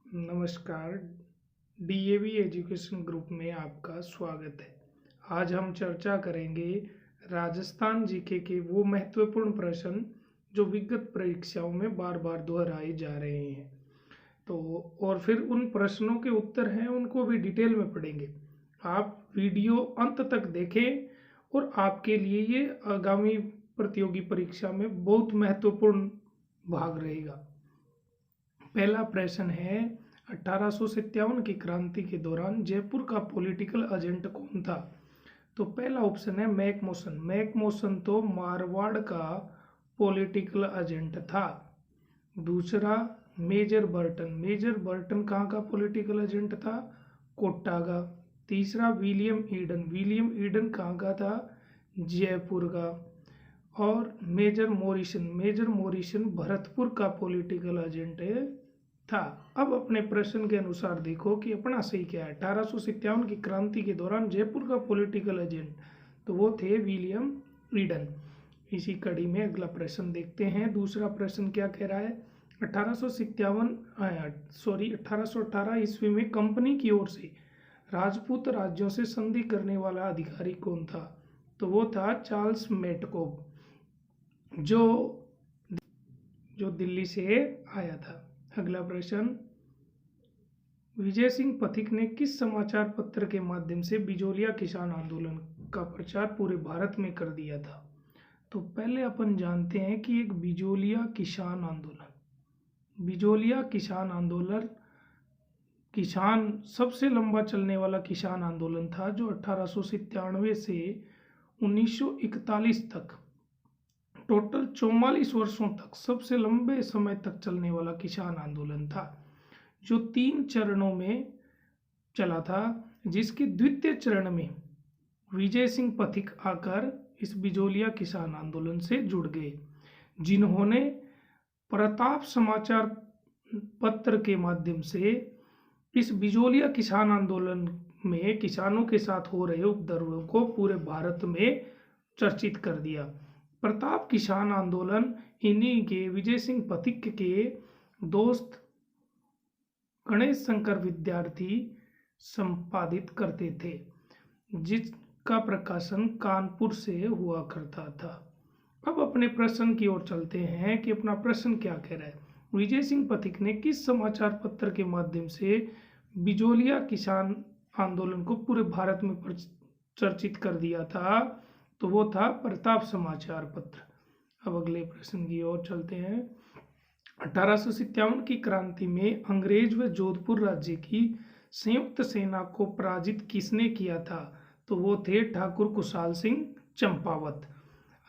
नमस्कार। DAV education group में आपका स्वागत है। आज हम चर्चा करेंगे राजस्थान जीके के वो महत्वपूर्ण प्रश्न जो विगत परीक्षाओं में बार बार दोहराए जा रहे हैं। तो और फिर उन प्रश्नों के उत्तर हैं उनको भी डिटेल में पढ़ेंगे। आप वीडियो अंत तक देखें और आपके लिए ये आगामी प्रतियोगी परीक्षा में बहुत महत्वपूर्ण भाग रहेगा। पहला प्रश्न है 1857 की क्रांति के दौरान जयपुर का पॉलिटिकल एजेंट कौन था? तो पहला ऑप्शन है मैकमोहन। मैकमोहन तो मारवाड़ का पॉलिटिकल एजेंट था। दूसरा मेजर बर्टन। मेजर बर्टन कहाँ का पॉलिटिकल एजेंट था? कोटा का। तीसरा विलियम ईडन। विलियम ईडन कहाँ का था? जयपुर का। और major Morrison. Major Morrison Bharatpur का पॉलिटिकल एजेंट था। अब अपने प्रश्न के अनुसार देखो कि अपना सही क्या है। 1857 की क्रांति के दौरान जयपुर का पॉलिटिकल एजेंट तो वो थे विलियम ईडन। इसी कड़ी में अगला प्रश्न देखते हैं। दूसरा प्रश्न क्या कह रहा है? 1818 ईस्वी में कंपनी की ओर से राजपूत राज्यों से संधि करने वाला अधिकारी कौन था? तो वो था चार्ल्स मेटकोब, जो दिल्ली से आया था। अगला प्रश्न, विजय सिंह पथिक ने किस समाचार पत्र के माध्यम से बिजोलिया किसान आंदोलन का प्रचार पूरे भारत में कर दिया था? तो पहले अपन जानते हैं कि एक बिजोलिया किसान आंदोलन सबसे लंबा चलने वाला किसान आंदोलन था जो 1897 से 1941 तक टोटल 44 वर्षों तक सबसे लंबे समय तक चलने वाला किसान आंदोलन था, जो 3 चरणों में चला था, जिसके द्वितीय चरण में विजय सिंह पथिक आकर इस बिजोलिया किसान आंदोलन से जुड़ गए, जिन्होंने प्रताप समाचार पत्र के माध्यम से इस बिजोलिया किसान आंदोलन में किसानों के साथ हो रहे उपद्रवों को पूरे भारत में चर्चित कर दिया। प्रताप किसान आंदोलन इन्हीं के विजय सिंह पथिक के दोस्त गणेश शंकर विद्यार्थी संपादित करते थे, जिसका प्रकाशन कानपुर से हुआ करता था। अब अपने प्रश्न की ओर चलते हैं कि अपना प्रश्न क्या कह रहा है। विजय सिंह पथिक ने किस समाचार पत्र के माध्यम से बिजोलिया किसान आंदोलन को पूरे भारत में चर्चित कर दिया था? तो वो था प्रताप समाचार पत्र। अब अगले प्रश्न की ओर चलते हैं। 1857 की क्रांति में अंग्रेज व जोधपुर राज्य की संयुक्त सेना को पराजित किसने किया था? तो वो थे ठाकुर कुशाल सिंह चंपावत।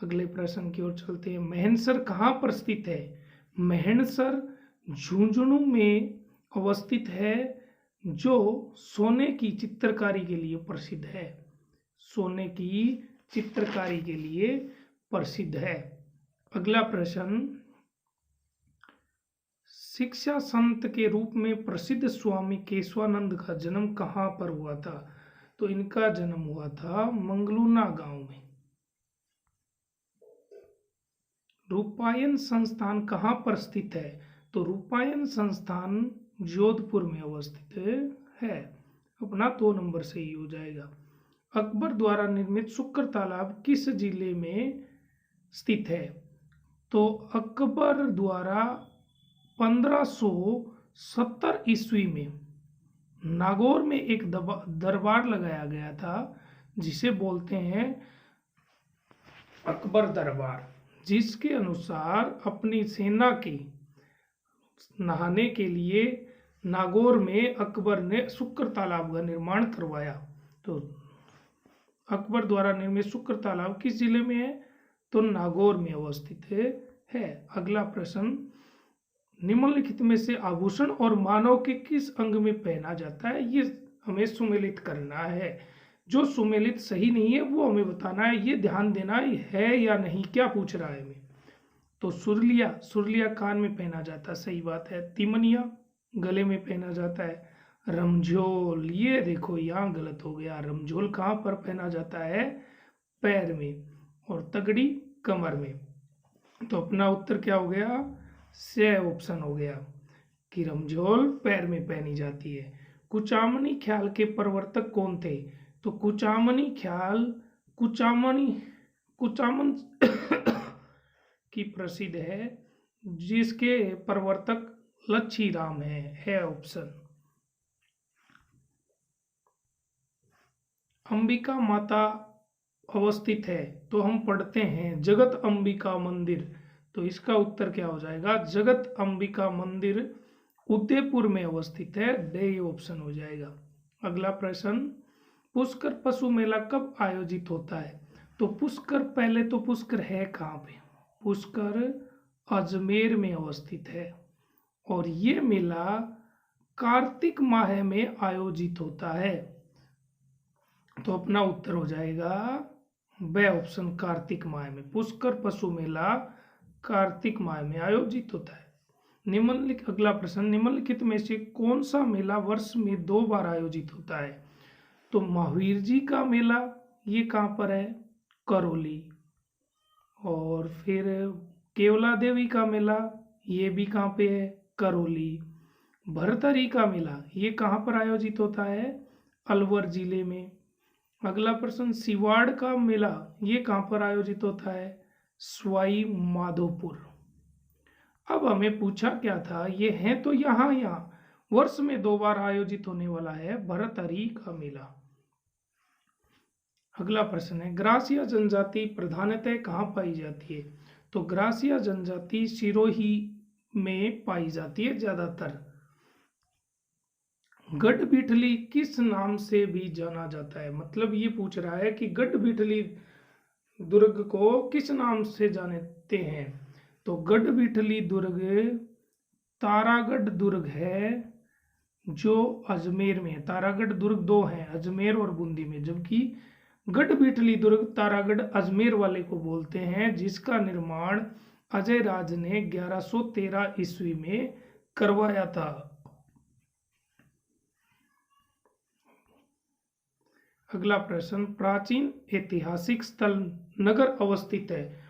अगले प्रश्न की ओर चलते हैं। मेहनसर कहाँ पर स्थित है? मेहनसर झुंझुनू में अवस्थित है, जो सोने की चित्रकारी के लिए प्रसिद्ध है। सोने की चित्रकारी के लिए प्रसिद्ध है। अगला प्रश्न, शिक्षा संत के रूप में प्रसिद्ध स्वामी केशवानंद का जन्म कहाँ पर हुआ था? तो इनका जन्म हुआ था मंगलूना गांव में। रूपायन संस्थान कहाँ पर स्थित है? तो रूपायन संस्थान जोधपुर में अवस्थित है। अपना 2 नंबर से ही हो जाएगा। अकबर द्वारा निर्मित शुक्र तालाब किस जिले में स्थित है? तो अकबर द्वारा 1570 ईस्वी में नागौर में एक दरबार लगाया गया था, जिसे बोलते हैं अकबर दरबार, जिसके अनुसार अपनी सेना की नहाने के लिए नागौर में अकबर ने शुक्र तालाब का निर्माण करवाया। तो अकबर द्वारा निर्मित शुक्र तालाब किस जिले में है? तो नागौर में अवस्थित है। अगला प्रश्न, निम्नलिखित में से आभूषण और मानव के किस अंग में पहना जाता है? ये हमें सुमेलित करना है। जो सुमेलित सही नहीं है वो हमें बताना है, ये ध्यान देना है या नहीं, क्या पूछ रहा है हमें। तो सुरलिया कान में पहना जाता है, सही बात है। तिमनिया गले में पहना जाता है। रमझोल, ये देखो यहाँ गलत हो गया। रमझोल कहाँ पर पहना जाता है? पैर में। और तगड़ी कमर में। तो अपना उत्तर क्या हो गया? से ऑप्शन हो गया कि रमझोल पैर में पहनी जाती है। कुचामनी ख्याल के प्रवर्तक कौन थे? तो कुचामनी ख्याल कुचामन की प्रसिद्ध है, जिसके प्रवर्तक लच्छी राम है ऑप्शन। अंबिका माता अवस्थित है, तो हम पढ़ते हैं जगत अंबिका मंदिर, तो इसका उत्तर क्या हो जाएगा? जगत अंबिका मंदिर उदयपुर में अवस्थित है, डे ऑप्शन हो जाएगा। अगला प्रश्न, पुष्कर पशु मेला कब आयोजित होता है? तो पुष्कर, पहले तो पुष्कर है कहाँ पे? पुष्कर अजमेर में अवस्थित है और ये मेला कार्तिक माह में आयोजित होता है, तो अपना उत्तर हो जाएगा ब ऑप्शन, कार्तिक माह में। पुष्कर पशु मेला कार्तिक माह में आयोजित होता है। निम्नलिखित, अगला प्रश्न, निम्नलिखित में से कौन सा मेला वर्ष में 2 बार आयोजित होता है? तो महावीर जी का मेला, ये कहाँ पर है? करौली। और फिर केवला देवी का मेला, ये भी कहाँ पे है? करौली। भरतरी का मेला, ये कहाँ पर आयोजित होता है? अलवर जिले में। अगला प्रश्न, सिवाड़ का मेला, ये कहाँ पर आयोजित होता है? सवाई माधोपुर। अब हमें पूछा क्या था, ये है तो यहाँ वर्ष में 2 बार आयोजित होने वाला है भरतरी का मेला। अगला प्रश्न है, ग्रासिया जनजाति प्रधानतः कहाँ पाई जाती है? तो ग्रासिया जनजाति सिरोही में पाई जाती है ज्यादातर। गढ़बिठली किस नाम से भी जाना जाता है? मतलब ये पूछ रहा है कि गढ़बिठली दुर्ग को किस नाम से जानते हैं? तो गढ़बिठली दुर्ग तारागढ़ दुर्ग है, जो अजमेर में है। तारागढ़ दुर्ग 2 हैं, अजमेर और बूंदी में, जबकि गढ़बिठली दुर्ग तारागढ़ अजमेर वाले को बोलते हैं, जिसका निर्माण अजय राज ने 1113 ईस्वी में करवाया था। अगला प्रश्न, प्राचीन ऐतिहासिक स्थल नगर अवस्थित है।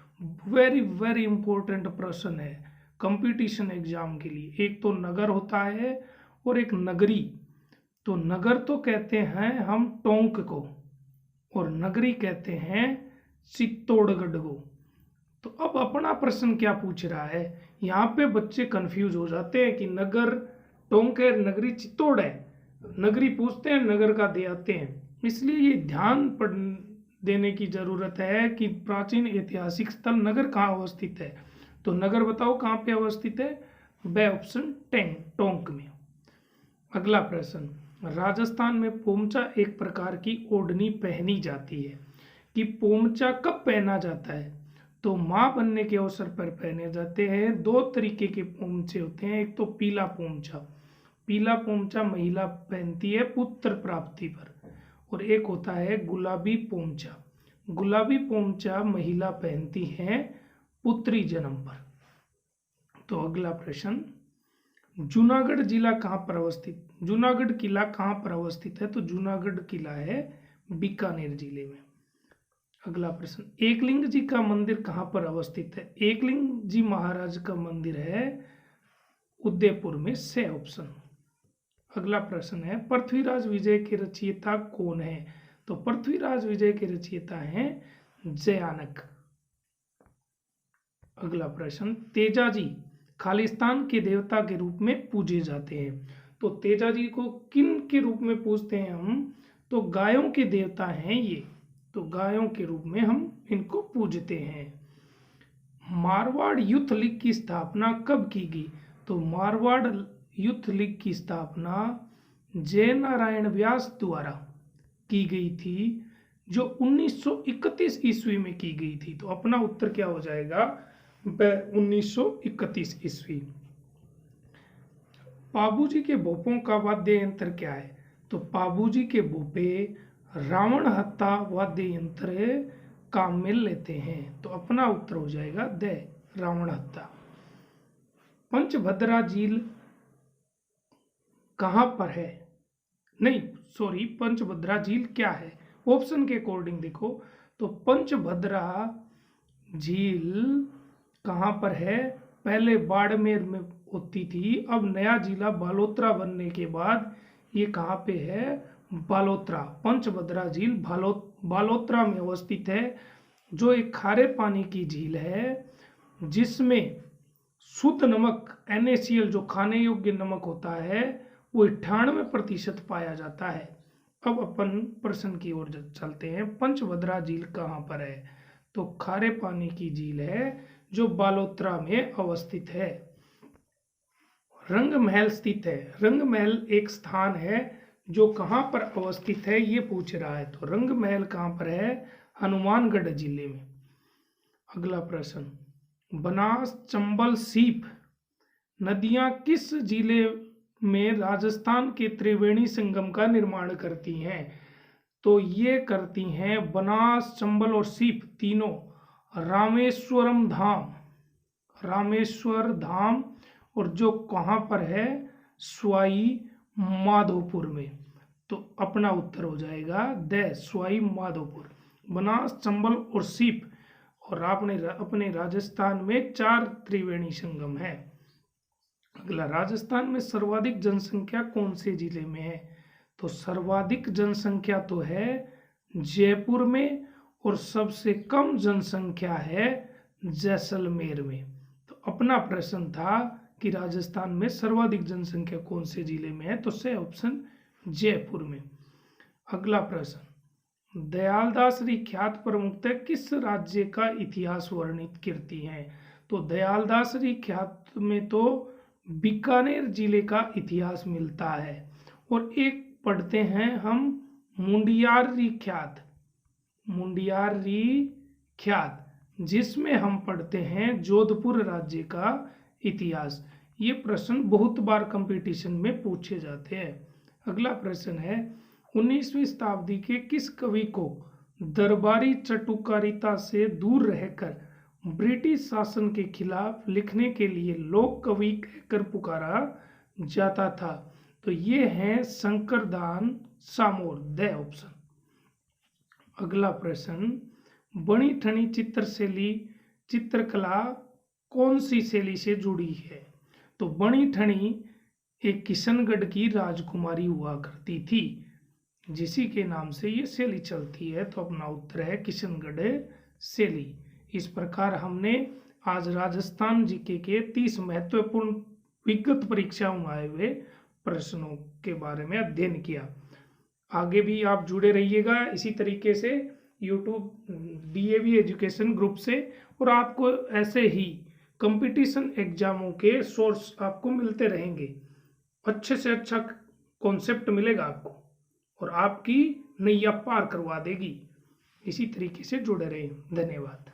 वेरी वेरी इंपॉर्टेंट प्रश्न है कंपटीशन एग्जाम के लिए। एक तो नगर होता है और एक नगरी। तो नगर तो कहते हैं हम टोंक को, और नगरी कहते हैं चित्तौड़गढ़ को। तो अब अपना प्रश्न क्या पूछ रहा है, यहाँ पे बच्चे कंफ्यूज हो जाते हैं कि नगर टोंक है, नगरी चित्तौड़ है। नगरी पूछते हैं, नगर का दे आते हैं। इसलिए ये ध्यान देने की जरूरत है कि प्राचीन ऐतिहासिक स्थल नगर कहाँ अवस्थित है। तो नगर बताओ कहाँ पे अवस्थित है? ब ऑप्शन, टोंक में। अगला प्रश्न, राजस्थान में पोमचा एक प्रकार की ओढ़नी पहनी जाती है, कि पोमचा कब पहना जाता है? तो माँ बनने के अवसर पर पहने जाते हैं। 2 तरीके के पोमचे होते हैं, एक तो पीला पोमचा, पीला पोमचा महिला पहनती है पुत्र प्राप्ति पर, और एक होता है गुलाबी पोमचा, गुलाबी पोमचा महिला पहनती है पुत्री जन्म पर। तो अगला प्रश्न, जूनागढ़ जिला कहाँ पर अवस्थित, जूनागढ़ किला कहाँ पर अवस्थित है? तो जूनागढ़ किला है बीकानेर जिले में। अगला प्रश्न, एकलिंग जी का मंदिर कहाँ पर अवस्थित है? एकलिंग जी महाराज का मंदिर है उदयपुर में, से ऑप्शन। अगला प्रश्न है, पृथ्वीराज विजय के रचयिता कौन है? तो पृथ्वीराज विजय के रचयिता हैं जयानक। अगला प्रश्न, तेजाजी खालिस्तान के देवता के रूप में पूजे जाते हैं। तो तेजाजी को किन के रूप में पूजते हैं हम? तो गायों के देवता हैं ये, तो गायों के रूप में हम इनको पूजते हैं। मारवाड़ युद्ध लीग की स्थापना कब की गई? तो मारवाड़ युद्ध लीग की स्थापना जय नारायण व्यास द्वारा की गई थी, जो 1931 ईस्वी में की गई थी। तो अपना उत्तर क्या हो जाएगा? 1931 ईस्वी। पाबूजी के भोपों का वाद्य यंत्र क्या है? तो पाबूजी के भोपे रावण हत्ता वाद्य यंत्र काम में लेते हैं। तो अपना उत्तर हो जाएगा द रावण हत्ता। पंचभद्रा झील कहाँ पर है? नहीं सॉरी, पंचभद्रा झील क्या है? ऑप्शन के अकॉर्डिंग देखो तो पंचभद्रा झील कहाँ पर है? पहले बाड़मेर में होती थी, अब नया जिला बालोतरा बनने के बाद ये कहाँ पे है, बालोतरा। पंचभद्रा झील बालोतरा में अवस्थित है, जो एक खारे पानी की झील है जिसमें शुद्ध नमक NaCl जो खाने योग्य नमक होता है वो 98% पाया जाता है। अब अपन प्रश्न की ओर चलते हैं। पंचभद्रा झील कहाँ पर है, तो खारे पानी की झील है जो बालोतरा में अवस्थित है। रंग महल स्थित है, रंग महल एक स्थान है जो कहाँ पर अवस्थित है ये पूछ रहा है, तो रंग महल कहाँ पर है, हनुमानगढ़ जिले में। अगला प्रश्न, बनास, चंबल, सीप नदियां किस जिले में राजस्थान के त्रिवेणी संगम का निर्माण करती हैं, तो ये करती हैं बनास, चंबल और सीप तीनों रामेश्वर धाम और जो कहाँ पर है, सवाई माधोपुर में। तो अपना उत्तर हो जाएगा सवाई माधोपुर। बनास, चंबल और सीप और अपने राजस्थान में 4 त्रिवेणी संगम है। अगला, राजस्थान में सर्वाधिक जनसंख्या कौन से जिले में है, तो सर्वाधिक जनसंख्या तो है जयपुर में और सबसे कम जनसंख्या है जैसलमेर में। तो अपना प्रश्न था कि राजस्थान में सर्वाधिक जनसंख्या कौन से जिले में है, तो सही ऑप्शन जयपुर में। अगला प्रश्न, दयालदासरी ख्यात प्रमुखतः किस राज्य का इतिहास वर्णित करती हैं, तो दयालदासरी ख्यात में तो बीकानेर जिले का इतिहास मिलता है। और एक पढ़ते हैं हम मुंडियारी ख्यात जिसमें हम पढ़ते हैं जोधपुर राज्य का इतिहास। ये प्रश्न बहुत बार कंपटीशन में पूछे जाते हैं। अगला प्रश्न है, 19वीं शताब्दी के किस कवि को दरबारी चटुकारिता से दूर रहकर ब्रिटिश शासन के खिलाफ लिखने के लिए लोक कवि कहकर पुकारा जाता था, तो ये हैं शंकरदान सामोर, द ऑप्शन। अगला प्रश्न, बनी ठनी चित्रकला कौन सी शैली से जुड़ी है, तो बनी ठनी एक किशनगढ़ की राजकुमारी हुआ करती थी जिसी के नाम से ये शैली चलती है, तो अपना उत्तर है किशनगढ़ शैली। इस प्रकार हमने आज राजस्थान जीके के 30 महत्वपूर्ण विगत परीक्षाओं में आए हुए प्रश्नों के बारे में अध्ययन किया। आगे भी आप जुड़े रहिएगा इसी तरीके से YouTube DAV एजुकेशन ग्रुप से, और आपको ऐसे ही कंपटीशन एग्जामों के सोर्स आपको मिलते रहेंगे। अच्छे से अच्छा कॉन्सेप्ट मिलेगा आपको और आपकी नैया पार करवा देगी। इसी तरीके से जुड़े रहें। धन्यवाद।